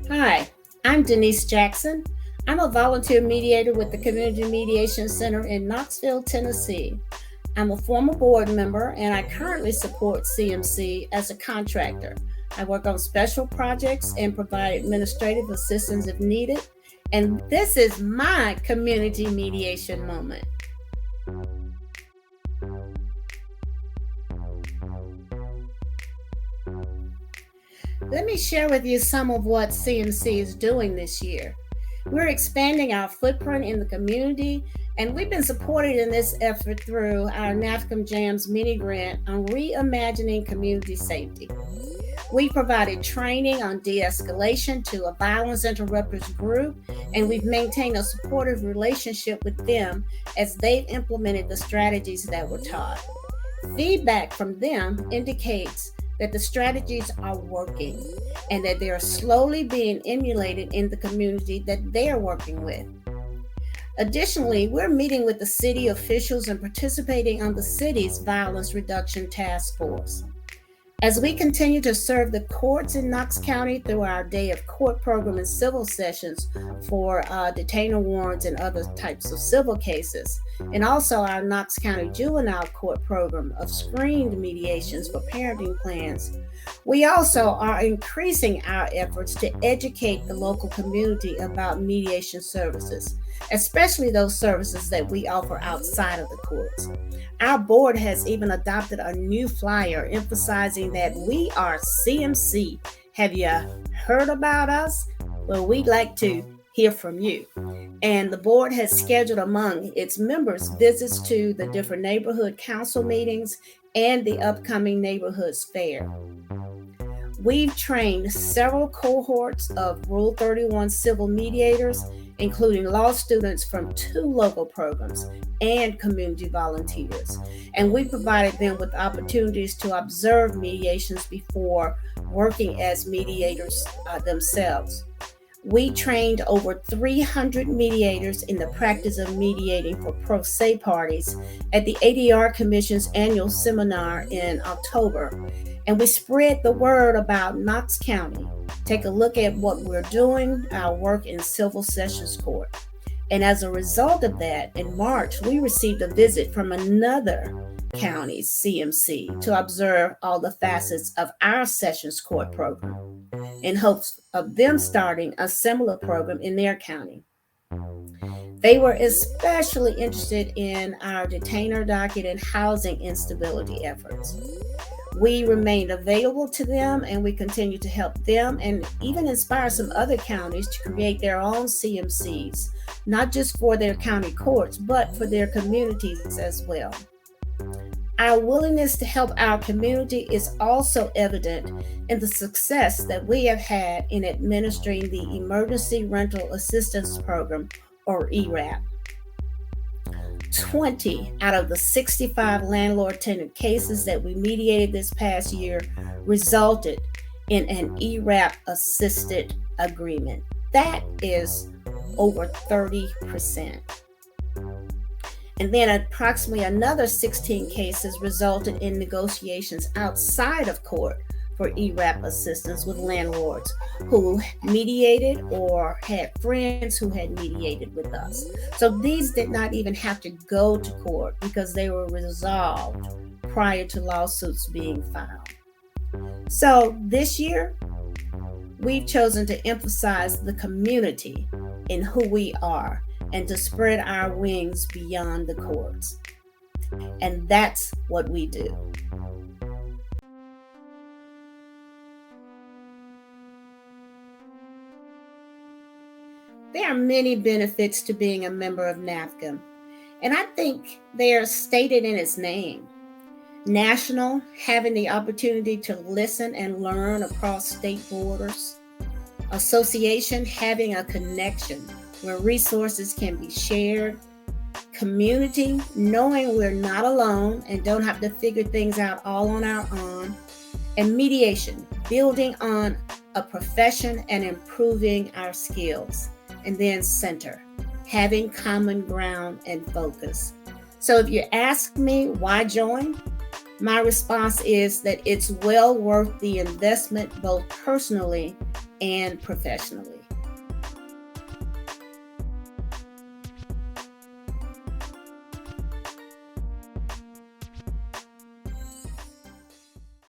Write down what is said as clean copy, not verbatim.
Hi, I'm Denise Jackson. I'm a volunteer mediator with the Community Mediation Center in Knoxville, Tennessee. I'm a former board member and I currently support CMC as a contractor. I work on special projects and provide administrative assistance if needed. And this is my community mediation moment. Let me share with you some of what CMC is doing this year. We're expanding our footprint in the community, and we've been supported in this effort through our NAFCM Jams mini grant on reimagining community safety. We provided training on de-escalation to a violence interrupters group, and we've maintained a supportive relationship with them as they've implemented the strategies that were taught. Feedback from them indicates that the strategies are working and that they are slowly being emulated in the community that they are working with. Additionally, we're meeting with the city officials and participating on the city's violence reduction task force. As we continue to serve the courts in Knox County through our Day of Court program and civil sessions for detainer warrants and other types of civil cases, and also our Knox County Juvenile Court program of screened mediations for parenting plans, we also are increasing our efforts to educate the local community about mediation services, especially those services that we offer outside of the courts. Our board has even adopted a new flyer emphasizing that we are CMC. Have you heard about us? Well, we'd like to hear from you. And the board has scheduled among its members visits to the different neighborhood council meetings and the upcoming neighborhoods fair. We've trained several cohorts of Rule 31 civil mediators, including law students from 2 local programs and community volunteers. And we provided them with opportunities to observe mediations before working as mediators themselves. We trained over 300 mediators in the practice of mediating for pro se parties at the ADR Commission's annual seminar in October. And we spread the word about Knox County. Take a look at what we're doing, our work in civil sessions court. And as a result of that, in March, we received a visit from another county's CMC to observe all the facets of our sessions court program in hopes of them starting a similar program in their county. They were especially interested in our detainer docket and housing instability efforts. We remained available to them and we continue to help them and even inspire some other counties to create their own CMCs, not just for their county courts, but for their communities as well. Our willingness to help our community is also evident in the success that we have had in administering the Emergency Rental Assistance Program, or ERAP. 20 out of the 65 landlord-tenant cases that we mediated this past year resulted in an ERAP-assisted agreement. That is over 30%. And then approximately another 16 cases resulted in negotiations outside of court for ERAP assistance with landlords who mediated or had friends who had mediated with us. So these did not even have to go to court because they were resolved prior to lawsuits being filed. So this year, we've chosen to emphasize the community in who we are and to spread our wings beyond the courts. And that's what we do. There are many benefits to being a member of NAFCM, and I think they are stated in its name. National, having the opportunity to listen and learn across state borders. Association, having a connection where resources can be shared. Community, knowing we're not alone and don't have to figure things out all on our own. And mediation, building on a profession and improving our skills. And then center, having common ground and focus. So if you ask me why join, My response is that it's well worth the investment, both personally and professionally.